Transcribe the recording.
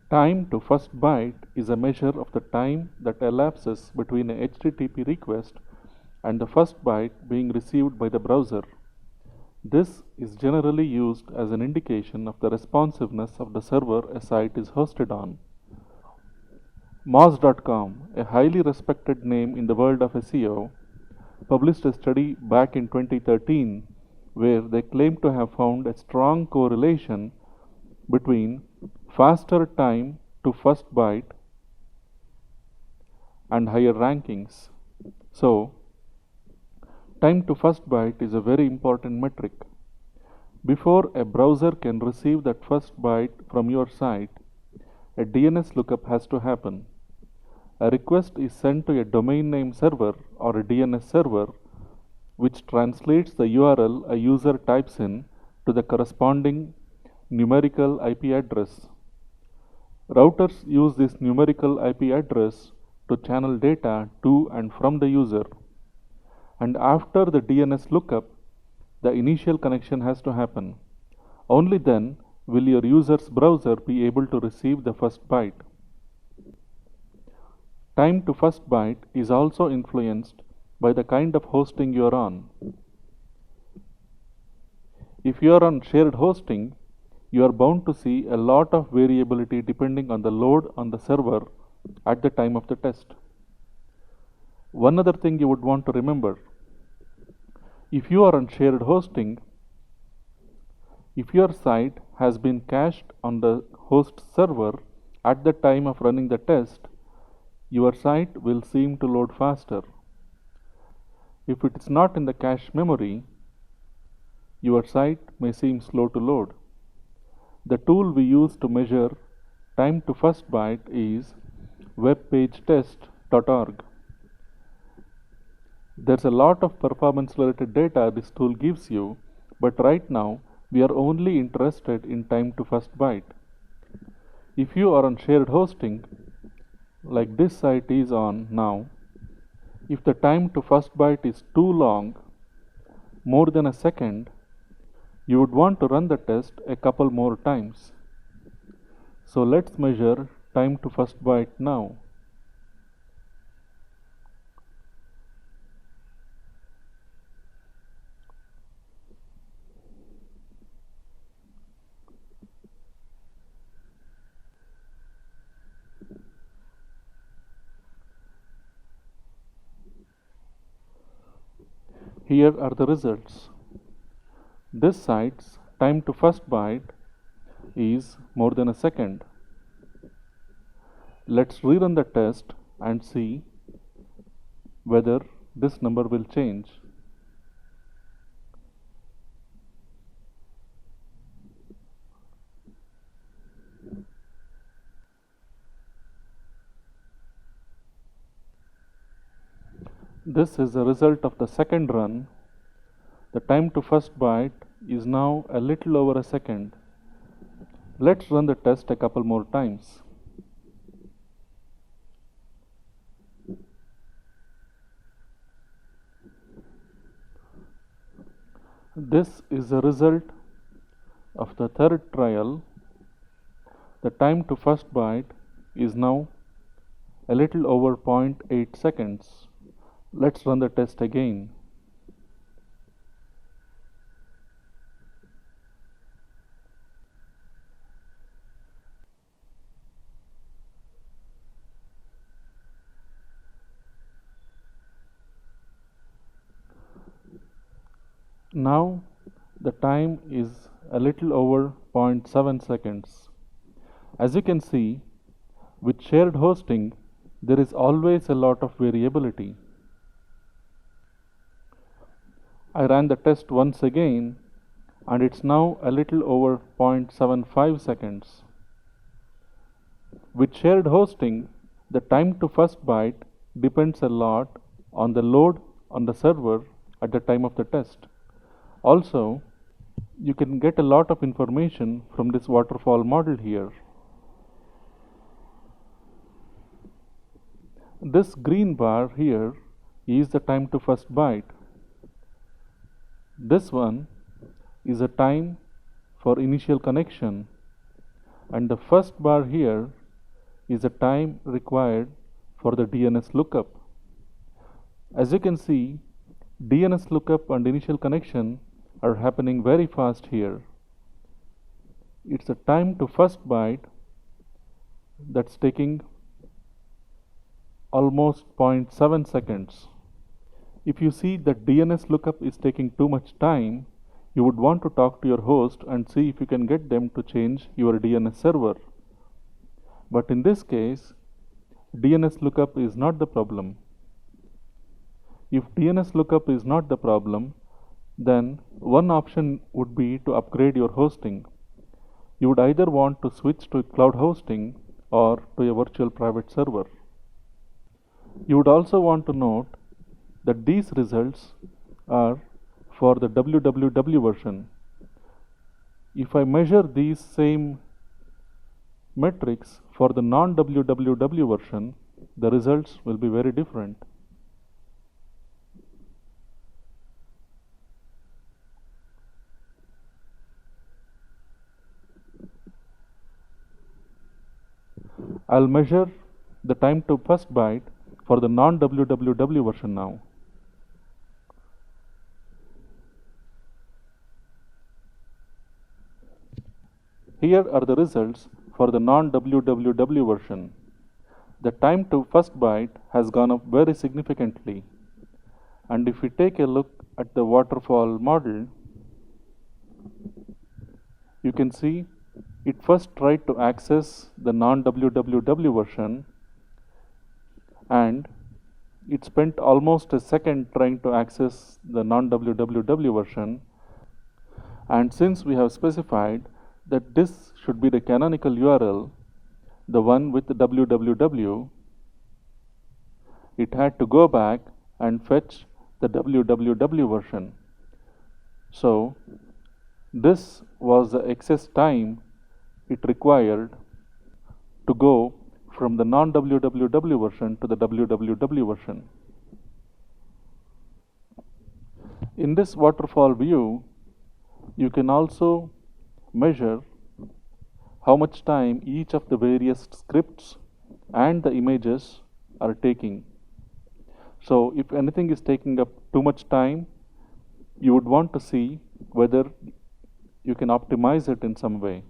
Time to first byte is a measure of the time that elapses between a HTTP request and the first byte being received by the browser. This is generally used as an indication of the responsiveness of the server a site is hosted on. Moz.com, a highly respected name in the world of SEO, published a study back in 2013 where they claimed to have found a strong correlation between faster time to first byte and higher rankings. So, time to first byte is a very important metric. Before a browser can receive that first byte from your site, a DNS lookup has to happen. A request is sent to a domain name server or a DNS server, which translates the URL a user types in to the corresponding numerical IP address. Routers use this numerical IP address to channel data to and from the user. And after the DNS lookup, the initial connection has to happen. Only then will your user's browser be able to receive the first byte. Time to first byte is also influenced by the kind of hosting you are on. If you are on shared hosting, you are bound to see a lot of variability depending on the load on the server at the time of the test. One other thing you would want to remember: if you are on shared hosting, if your site has been cached on the host server at the time of running the test, your site will seem to load faster. If it is not in the cache memory, your site may seem slow to load. The tool we use to measure time to first byte is webpagetest.org. There's a lot of performance related data this tool gives you, but right now we are only interested in time to first byte. If you are on shared hosting, like this site is on now, if the time to first byte is too long, more than a second, you would want to run the test a couple more times. So let's measure time to first byte now. Here are the results. This site's time to first byte is more than a second. Let's rerun the test and see whether this number will change. This is the result of the second run. The time to first byte is now a little over a second. Let's run the test a couple more times. This is the result of the third trial. The time to first byte is now a little over 0.8 seconds. Let's run the test again. Now the time is a little over 0.7 seconds. As you can see, with shared hosting, there is always a lot of variability. I ran the test once again and it's now a little over 0.75 seconds. With shared hosting, the time to first byte depends a lot on the load on the server at the time of the test. Also, you can get a lot of information from this waterfall model here. This green bar here is the time to first byte. This one is a time for initial connection, and the first bar here is the time required for the DNS lookup. As you can see, DNS lookup and initial connection are happening very fast here. It's the time to first byte that's taking almost 0.7 seconds. If you see that DNS lookup is taking too much time, you would want to talk to your host and see if you can get them to change your DNS server. But in this case, DNS lookup is not the problem. If DNS lookup is not the problem, then one option would be to upgrade your hosting. You would either want to switch to cloud hosting or to a virtual private server. You would also want to note that these results are for the www version. If I measure these same metrics for the non-www version, the results will be very different. I'll measure the time to first byte for the non-www version now. Here are the results for the non-www version. The time to first byte has gone up very significantly. And if we take a look at the waterfall model, you can see it first tried to access the non-www version, and it spent almost a second trying to access the non-www version. And since we have specified that this should be the canonical URL, the one with the www, it had to go back and fetch the www version. So this was the excess time it required to go from the non-www version to the www version. In this waterfall view, you can also measure how much time each of the various scripts and the images are taking. So if anything is taking up too much time, you would want to see whether you can optimize it in some way.